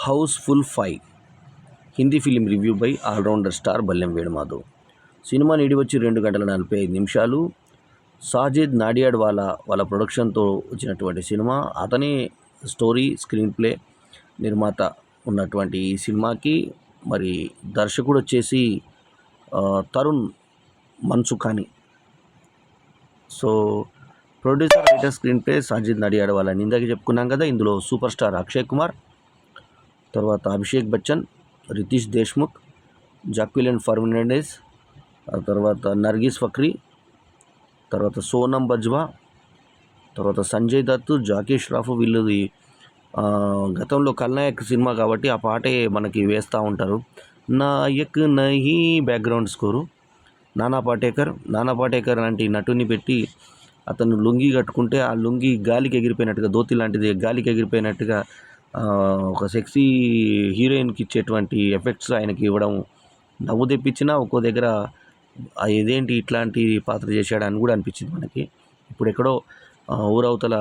Housefull 5 Hindi film review by allrounder star Ballem Venumadhav. Cinema నిడి వచ్చి 2 గంటల 45 నిమిషాలు. సాజిద్ నాడియాడ్ వాళ్ళ ప్రొడక్షన్తో వచ్చినటువంటి సినిమా. అతనే స్టోరీ, స్క్రీన్ ప్లే, నిర్మాత ఉన్నటువంటి ఈ సినిమాకి మరి దర్శకుడు వచ్చేసి Tarun Mansukhani. So producer, writer, screenplay Sajid Nadiadwala వాళ్ళని ఇందాక చెప్పుకున్నాం కదా. ఇందులో సూపర్ స్టార్ అక్షయ్ కుమార్, తర్వాత అభిషేక్ బచ్చన్, రితీష్ దేశ్ముఖ్, జాక్విలిన్ ఫర్నాండెస్, తర్వాత నర్గిస్ ఫక్రీ, తర్వాత సోనమ్ బజ్వా, తర్వాత సంజయ్ దత్, జాకీ ష్రాఫ్. వీళ్ళది గతంలో ఖల్నాయక్ సినిమా కాబట్టి ఆ పాటే మనకి వేస్తూ ఉంటారు. నాయక్ నహీ బ్యాక్గ్రౌండ్ స్కోరు. నానా పాటేకర్ లాంటి నటుని పెట్టి అతను లుంగి కట్టుకుంటే ఆ లుంగి గాలికి ఎగిరిపోయినట్టుగా, ధోతి లాంటిది గాలికి ఎగిరిపోయినట్టుగా ఒక సెక్సీ హీరోయిన్కి ఇచ్చేటువంటి ఎఫెక్ట్స్ ఆయనకి ఇవ్వడం నవ్వు తెప్పించినా ఒక్కో దగ్గర ఇదేంటి ఇట్లాంటి పాత్ర చేశాడని కూడా అనిపించింది మనకి. ఇప్పుడు ఎక్కడో ఊరవతల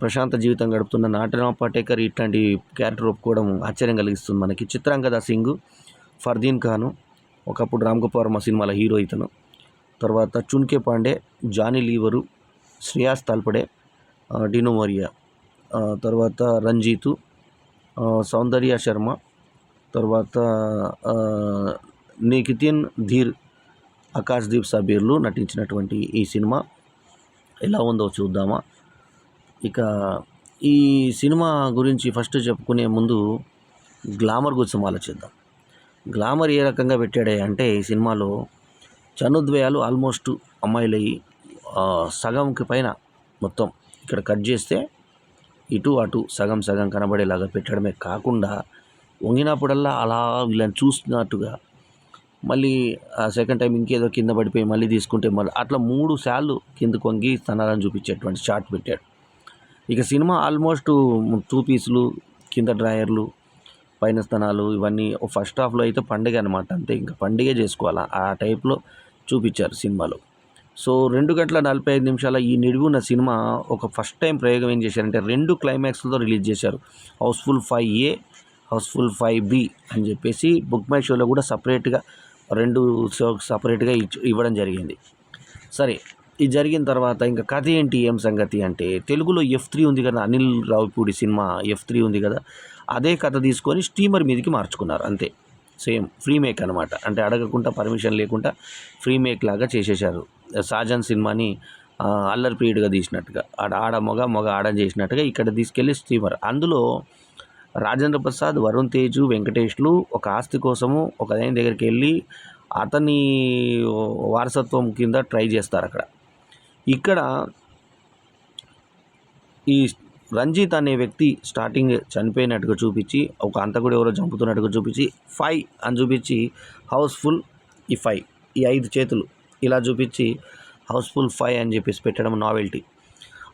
ప్రశాంత జీవితం గడుపుతున్న నానా పాటేకర్ ఇట్లాంటి క్యారెక్టర్ ఒప్పుకోవడం ఆశ్చర్యం కలిగిస్తుంది మనకి. చిత్రాంగద సింగ్, ఫర్దీన్ ఖాను, ఒకప్పుడు రామ్ గోపాల్ వర్మ సినిమాల హీరో ఇతను. తర్వాత చున్కే పాండే, జానీ లీవరు, శ్రేయాస్ తాల్పడే, డినో మోరియా, తర్వాత రంజీతు, సౌందర్య శర్మ, తర్వాత నిఖితిన్ ధీర్, ఆకాష్ దీప్ సబీర్లు నటించినటువంటి ఈ సినిమా ఎలా ఉందో చూద్దామా. ఇక ఈ సినిమా గురించి ఫస్ట్ చెప్పుకునే ముందు గ్లామర్ గురించి ఆలోచిద్దాం. గ్లామర్ ఏ రకంగా పెట్టాడే అంటే ఈ సినిమాలో చనుద్వయాలు ఆల్మోస్ట్ అమ్మాయిలయ్యి సగంకి పైన మొత్తం ఇక్కడ కట్ చేస్తే ఇటు అటు సగం సగం కనబడేలాగా పెట్టడమే కాకుండా వంగినప్పుడల్లా అలా వీళ్ళని చూస్తున్నట్టుగా మళ్ళీ సెకండ్ టైం ఇంకేదో కింద పడిపోయి మళ్ళీ తీసుకుంటే మళ్ళీ అట్లా 3 సార్లు కిందకు వంగి స్తనాలను చూపించేటువంటి షాట్ పెట్టాడు. ఇక సినిమా ఆల్మోస్ట్ 2 పీసులు, కింద డ్రాయర్లు, పైన స్తనాలు, ఇవన్నీ ఫస్ట్ హాఫ్లో అయితే పండుగ అనమాట. అంతే, ఇంకా పండుగే చేసుకోవాలా ఆ టైప్లో చూపించారు సినిమాలో. సో 2 గంటల 45 నిమిషాల ఈ నిడివున్న సినిమా ఒక ఫస్ట్ టైం ప్రయోగం ఏం చేశారంటే 2 క్లైమాక్స్లతో రిలీజ్ చేశారు. హౌస్ఫుల్ 5A, హౌస్ఫుల్ 5B అని చెప్పేసి బుక్ మై షోలో కూడా సపరేట్గా 2 షోకి సపరేట్గా ఇవ్వడం జరిగింది. సరే, ఇది జరిగిన తర్వాత ఇంకా కథ ఏంటి, ఏం సంగతి అంటే తెలుగులో F3 ఉంది కదా, అనిల్ రావిపూడి సినిమా F3 ఉంది కదా, అదే కథ తీసుకొని స్టీమర్ మీదకి మార్చుకున్నారు. అంతే, సేమ్ ఫ్రీ మేక్ అనమాట. అంటే అడగకుండా, పర్మిషన్ లేకుండా ఫ్రీ మేక్ లాగా చేసేశారు. సాజన్ సినిమాని అల్లరి పీరియడ్గా తీసినట్టుగా, ఆడ మగ ఆడ చేసినట్టుగా ఇక్కడ తీసుకెళ్ళి స్టీమర్. అందులో రాజేంద్ర ప్రసాద్, వరుణ్ తేజ్, వెంకటేష్లు ఒక ఆస్తి కోసము ఒక ఆయన దగ్గరికి వెళ్ళి అతని వారసత్వం కింద ట్రై చేస్తారు. ఇక్కడ ఈ రంజిత్ అనే వ్యక్తి స్టార్టింగ్ చనిపోయినట్టుగా చూపించి, ఒక అంతకుడు ఎవరో చంపుతున్నట్టుగా చూపించి 5 అని చూపించి హౌస్ఫుల్ ఈ 5, ఈ 5 చేతులు ఇలా చూపించి హౌస్ఫుల్ 5 అని చెప్పేసి పెట్టడం నావెల్టీ.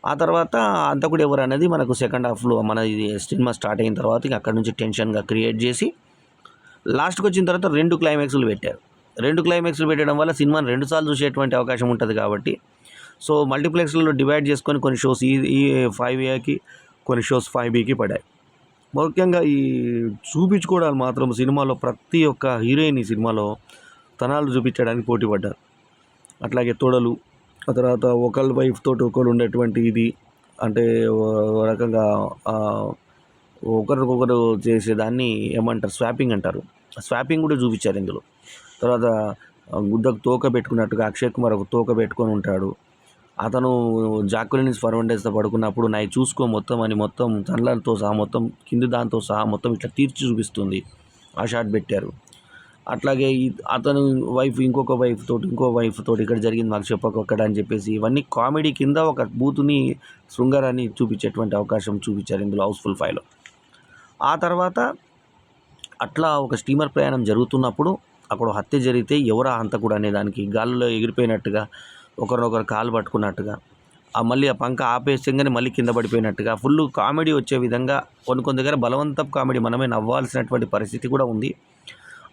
ఆ తర్వాత అంతకుడు ఎవరు అనేది మనకు సెకండ్ హాఫ్లో మన ఇది సినిమా స్టార్ట్ అయిన తర్వాత ఇక అక్కడ నుంచి టెన్షన్గా క్రియేట్ చేసి లాస్ట్కి వచ్చిన తర్వాత 2 క్లైమాక్స్లు పెట్టారు. 2 క్లైమాక్స్లు పెట్టడం వల్ల సినిమాని 2 సార్లు చూసేటువంటి అవకాశం ఉంటుంది కాబట్టి సో మల్టీప్లెక్స్లలో డివైడ్ చేసుకొని కొన్ని షోస్ ఈ 5Aకి, కొన్ని షోస్ 5Bకి పడ్డాయి. ముఖ్యంగా ఈ చూపించుకోవడాలు మాత్రం సినిమాలో ప్రతి ఒక్క హీరోయిన్ ఈ సినిమాలో తనాలు చూపించడానికి పోటీ పడ్డారు. అట్లాగే తోడలు, ఆ తర్వాత ఒకళ్ళ వైఫ్ తోటి ఒకరు ఉండేటువంటి ఇది, అంటే ఒక రకంగా ఒకరికొకరు చేసేదాన్ని ఏమంటారు, స్వాపింగ్ అంటారు. స్వాపింగ్ కూడా చూపించారు ఇందులో. తర్వాత గుడ్డకు తోక పెట్టుకున్నట్టుగా అక్షయ్ కుమార్ ఒక తోక పెట్టుకొని ఉంటాడు. అతను జాక్విలిన్ ఫర్నాండెస్తో పడుకున్నప్పుడు నాయి చూసుకో మొత్తం అని మొత్తం తనలతో సహా మొత్తం కింది దాంతో సహా మొత్తం ఇట్లా తీర్చి చూపిస్తుంది, ఆ షాట్ పెట్టారు. అట్లాగే అతను వైఫ్ ఇంకో వైఫ్ తోటి ఇక్కడ జరిగింది మాకు చెప్పకొక్కడ అని చెప్పేసి ఇవన్నీ కామెడీ కింద ఒక బూతుని, శృంగారాన్ని చూపించేటువంటి అవకాశం చూపించారు ఇందులో హౌస్ఫుల్ 5లో. ఆ తర్వాత అట్లా ఒక స్టీమర్ ప్రయాణం జరుగుతున్నప్పుడు అక్కడ హత్య జరిగితే ఎవరా హంతకుడు అనే దానికి గాల్లో ఎగిరిపోయినట్టుగా, ఒకరినొకరు కాలు పట్టుకున్నట్టుగా, మళ్ళీ ఆ పంక ఆపేసంగానే మళ్ళీ కింద పడిపోయినట్టుగా ఫుల్ కామెడీ వచ్చే విధంగా కొన్ని దగ్గర బలవంతపు కామెడీ, మనమే నవ్వాల్సినటువంటి పరిస్థితి కూడా ఉంది.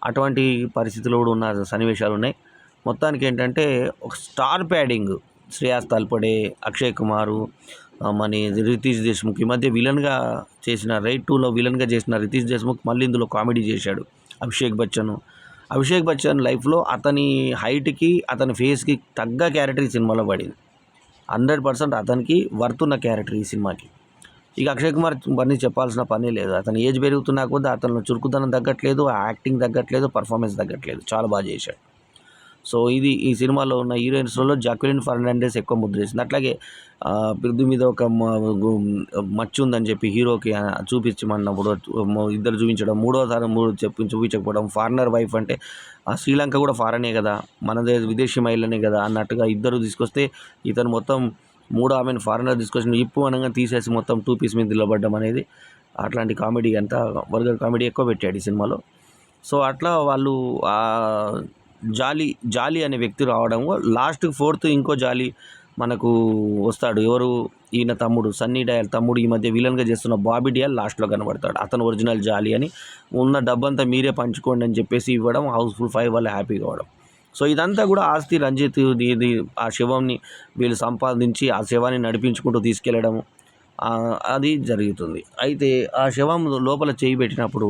అటువంటి పరిస్థితులు కూడా ఉన్న సన్నివేశాలు ఉన్నాయి. మొత్తానికి ఏంటంటే ఒక స్టార్ ప్యాడింగ్ శ్రేయాస్ తాల్పడే, అక్షయ్ కుమారు, మన రితీష్ దేశ్ముఖ్ ఈ మధ్య విలన్గా చేసిన రైడ్ 2లో విలన్గా చేసిన రితీష్ దేశ్ముఖ్ మళ్ళీ ఇందులో కామెడీ చేశాడు. అభిషేక్ బచ్చన్ లైఫ్లో అతని హైట్కి అతని ఫేస్కి తగ్గ క్యారెక్టర్ ఈ సినిమాలో పడింది. 100% అతనికి వర్తున్న క్యారెక్టర్ ఈ సినిమాకి. ఇక అక్షయ్ కుమార్ పని చెప్పాల్సిన పనే లేదు. అతని ఏజ్ పెరుగుతున్నా కొద్దీ అతను చురుకుదనం తగ్గట్లేదు, యాక్టింగ్ తగ్గట్లేదు, పర్ఫార్మెన్స్ తగ్గట్లేదు. చాలా బాగా చేశాడు. సో ఇది ఈ సినిమాలో ఉన్న హీరోయిన్స్లో జాక్విలిన్ ఫెర్నాండెస్ ఎక్కువ ముద్ర వేసింది. అట్లాగే పృథ్వీ మీద ఒక మచ్చ ఉందని చెప్పి హీరోకి చూపించమన్నప్పుడు ఇద్దరు చూపించడం, మూడోసారి చూపించకపోవడం, ఫారినర్ వైఫ్ అంటే శ్రీలంక కూడా ఫారెనే కదా, మనదే విదేశీ మహిళనే కదా అన్నట్టుగా ఇద్దరు తీసుకొస్తే ఇతను మొత్తం మూడో ఆమెను ఫారినర్ తీసుకొచ్చిన ఇప్పు అనగా తీసేసి మొత్తం 2 పీస్ మీద నిలబడ్డం అనేది అట్లాంటి కామెడీ అంతా వల్గర్ కామెడీ ఎక్కువ పెట్టాడు ఈ సినిమాలో. సో అట్లా వాళ్ళు జాలి అనే వ్యక్తి రావడం, లాస్ట్కి 4th ఇంకో జాలి మనకు వస్తాడు. ఎవరు ఈయన తమ్ముడు, సన్నీ డయల్ తమ్ముడు, ఈ మధ్య విలన్గా చేస్తున్న బాబీ డియాల్ లాస్ట్లో కనబడతాడు. అతను ఒరిజినల్ జాలి అని, ఉన్న డబ్బంతా మీరే పంచుకోండి అని చెప్పేసి ఇవ్వడం, హౌస్ఫుల్ 5 వల్ల హ్యాపీగా అవ్వడం. సో ఇదంతా కూడా ఆస్తి రంజిత్ ఇది ఆ శవంని వీళ్ళు సంపాదించి ఆ శవాన్ని నడిపించుకుంటూ తీసుకెళ్ళడం అది జరుగుతుంది. అయితే ఆ శవం లోపల చేయి పెట్టినప్పుడు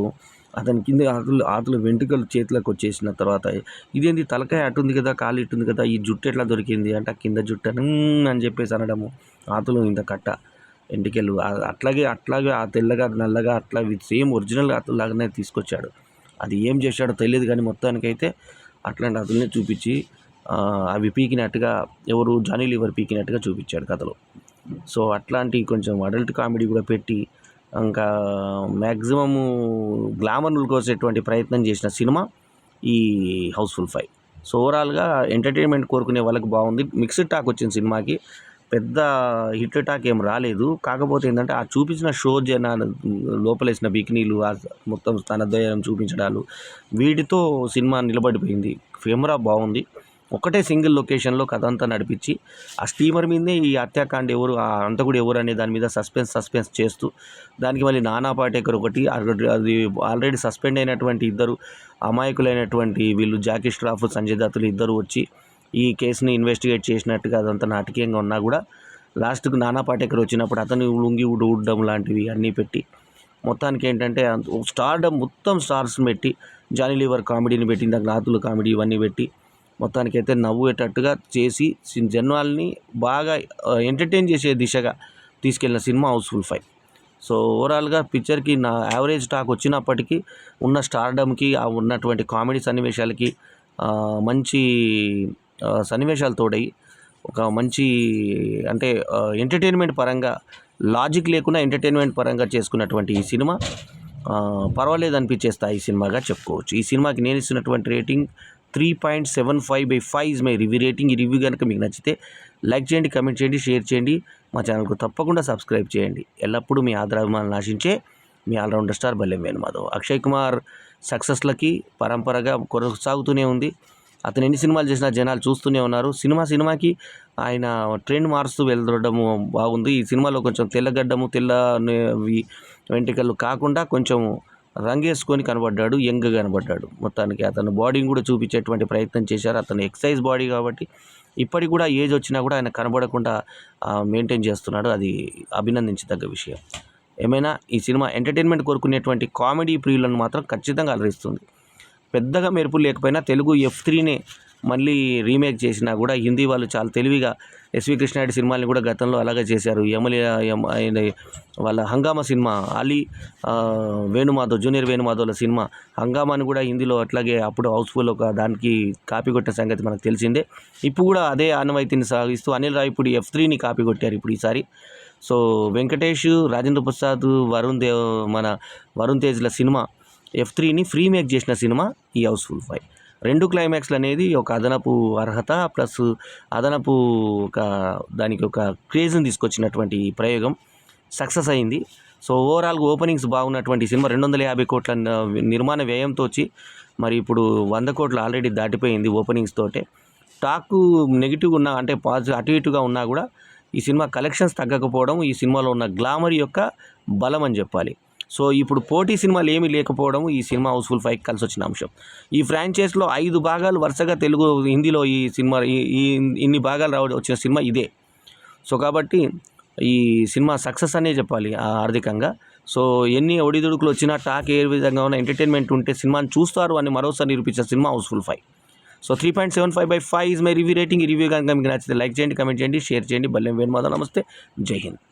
అతని కింద ఆతులు వెంట్రుకలు చేతిలోకి వచ్చేసిన తర్వాత ఇదేంది తలకాయ అటుంది కదా, కాలు ఇట్టుంది కదా, ఈ జుట్టు ఎట్లా దొరికింది అంటే కింద జుట్టు అని చెప్పేసి అనడము, ఆతులు ఇంత కట్ట వెంట్రుకలు అట్లాగే ఆ తెల్లగా నల్లగా అట్లా సేమ్ ఒరిజినల్ ఆతుల్లాగానే తీసుకొచ్చాడు. అది ఏం చేశాడో తెలియదు కానీ మొత్తానికైతే అట్లాంటి అతుల్ని చూపించి అవి పీకినట్టుగా ఎవరు జానీ లీవర్ పీకినట్టుగా చూపించాడు కథలో. సో అట్లాంటి కొంచెం అడల్ట్ కామెడీ కూడా పెట్టి ఇంకా మ్యాక్సిమము గ్లామర్లు కోసేటువంటి ప్రయత్నం చేసిన సినిమా ఈ హౌస్ఫుల్ 5. సో ఓవరాల్గా ఎంటర్టైన్మెంట్ కోరుకునే వాళ్ళకి బాగుంది. మిక్స్డ్ టాక్ వచ్చింది సినిమాకి, పెద్ద హిట్ టాక్ ఏం రాలేదు. కాకపోతే ఏంటంటే ఆ చూపించిన షో జనాలు లోపలేసిన బికినీలు, మొత్తం స్తనద్వయం చూపించడాలు, వీటితో సినిమా నిలబడిపోయింది. కెమెరా బాగుంది. ఒకటే సింగిల్ లొకేషన్లో కథ అంతా నడిపించి ఆ స్టీమర్ మీదే ఈ హత్యాకాండ ఎవరు, ఆ అంతకుడు ఎవరు అనే దాని మీద సస్పెన్స్ చేస్తూ దానికి మళ్ళీ నానా పాటేకర్ ఒకటి, అది ఆల్రెడీ సస్పెండ్ అయినటువంటి ఇద్దరు అమాయకులైనటువంటి వీళ్ళు జాకీ ష్రాఫ్, సంజయ్ దత్తులు ఇద్దరు వచ్చి ఈ కేసుని ఇన్వెస్టిగేట్ చేసినట్టుగా అదంతా నాటకీయంగా ఉన్నా కూడా లాస్ట్కు నానా పాటేకర్ వచ్చినప్పుడు అతను లుంగి ఊడడం లాంటివి అన్నీ పెట్టి మొత్తానికి ఏంటంటే మొత్తం స్టార్స్ని పెట్టి జానీ లీవర్ కామెడీని పెట్టి ఇందాక నాతులు కామెడీ ఇవన్నీ పెట్టి మొత్తానికైతే నవ్వేటట్టుగా చేసి జనాల్ని బాగా ఎంటర్టైన్ చేసే దిశగా తీసుకెళ్ళిన సినిమా హౌస్ఫుల్ 5. సో ఓవరాల్గా పిక్చర్కి నా యావరేజ్ టాక్ వచ్చినప్పటికీ ఉన్న స్టార్డమ్కి ఆ ఉన్నటువంటి కామెడీ సన్నివేశాలకి మంచి సన్నివేశాలు తోడై ఒక మంచి అంటే ఎంటర్టైన్మెంట్ పరంగా లాజిక్ లేకుండా ఎంటర్టైన్మెంట్ పరంగా చేసుకున్నటువంటి ఈ సినిమా పర్వాలేదు అనిపించే స్థాయి సినిమాగా చెప్పుకోవచ్చు. ఈ సినిమాకి నేను ఇస్తున్నటువంటి rating 3.75/5 is my review rating. ఈ రివ్యూ కనుక మీకు నచ్చితే లైక్ చేయండి, కమెంట్ చేయండి, షేర్ చేయండి, మా ఛానల్కు తప్పకుండా సబ్స్క్రైబ్ చేయండి. ఎల్లప్పుడూ మీ ఆదరాభిమానాలను ఆశించే మీ ఆల్రౌండర్ స్టార్ బల్లెం వేణుమాధవ్. అక్షయ్ కుమార్ సక్సెస్లకి పరంపరగా కొనసాగుతూనే ఉంది. అతను ఎన్ని సినిమాలు చేసినా జనాలు చూస్తూనే ఉన్నారు. సినిమాకి ఆయన ట్రెండ్ మారుస్తూ వెళ్ళడము బాగుంది. ఈ సినిమాలో కొంచెం తెల్లగడ్డము, తెల్ల వెంట్రుకలు కాకుండా కొంచెం రంగేసుకొని కనబడ్డాడు, యంగ్గా కనబడ్డాడు. మొత్తానికి అతను బాడీని కూడా చూపించేటువంటి ప్రయత్నం చేశారు. అతను ఎక్సైజ్ బాడీ కాబట్టి ఇప్పటికి కూడా ఏజ్ వచ్చినా కూడా ఆయన కనబడకుండా మెయింటైన్ చేస్తున్నాడు. అది అభినందించదగ్గ విషయం. ఏమైనా ఈ సినిమా ఎంటర్టైన్మెంట్ కోరుకునేటువంటి కామెడీ ప్రియులను మాత్రం ఖచ్చితంగా అలరిస్తుంది. పెద్దగా మెరుపులు లేకపోయినా తెలుగు F3నే మళ్ళీ రీమేక్ చేసినా కూడా హిందీ వాళ్ళు చాలా తెలివిగా ఎస్వి కృష్ణారెడ్డి సినిమాని కూడా గతంలో అలాగే చేశారు. వాళ్ళ హంగామా సినిమా అలీ వేణుమాధవ్, జూనియర్ వేణుమాధవ్ల సినిమా హంగామాని కూడా హిందీలో అట్లాగే అప్పుడు హౌస్ఫుల్ ఒక దానికి కాపీ కొట్టిన సంగతి మనకు తెలిసిందే. ఇప్పుడు కూడా అదే ఆనవాయితీని సాగిస్తూ అనిల్ రావిపూడి F3ని కాపీ కొట్టారు ఇప్పుడు ఈసారి. సో వెంకటేష్, రాజేంద్ర ప్రసాద్, వరుణ్ తేజ్ల సినిమా F3ని రీమేక్ చేసిన సినిమా ఈ హౌస్ఫుల్ 5. 2 క్లైమాక్స్లు అనేది ఒక అదనపు అర్హత ప్లస్ అదనపు దానికి ఒక క్రేజ్ని తీసుకొచ్చినటువంటి ప్రయోగం సక్సెస్ అయింది. సో ఓవరాల్గా ఓపెనింగ్స్ బాగున్నటువంటి సినిమా 250 కోట్ల నిర్మాణ వ్యయంతో వచ్చి మరి ఇప్పుడు 100 కోట్లు ఆల్రెడీ దాటిపోయింది ఓపెనింగ్స్ తోటే. టాక్ నెగిటివ్ ఉన్నా అంటే పాజిటివ్ అటు ఇటుగా ఉన్నా కూడా ఈ సినిమా కలెక్షన్స్ తగ్గకపోవడం ఈ సినిమాలో ఉన్న గ్లామర్ యొక్క బలం అని చెప్పాలి. సో ఇప్పుడు పోటీ సినిమాలు ఏమీ లేకపోవడం ఈ సినిమా హౌస్ఫుల్ 5 కలిసి వచ్చిన అంశం. ఈ ఫ్రాంచైజ్లో 5 భాగాలు వరుసగా తెలుగు హిందీలో ఈ సినిమా ఇన్ని భాగాలు వచ్చిన సినిమా ఇదే. సో కాబట్టి ఈ సినిమా సక్సెస్ అనే చెప్పాలి ఆర్థికంగా. సో ఎన్ని ఒడిదుడుకులు వచ్చినా, టాక్ ఏ విధంగా ఉన్న ఎంటర్టైన్మెంట్ ఉంటే సినిమాని చూస్తారు అని మరోసారి నిరూపించిన cinema Housefull 5. So 3.75/5 is my review rating. ఈ రివ్యూ కనుక మీకు నచ్చితే లైక్ చేయండి, కమెంట్ చేయండి, షేర్ చేయండి. బల్లెం వేణుమాధవ్. నమస్తే, జై హింద్.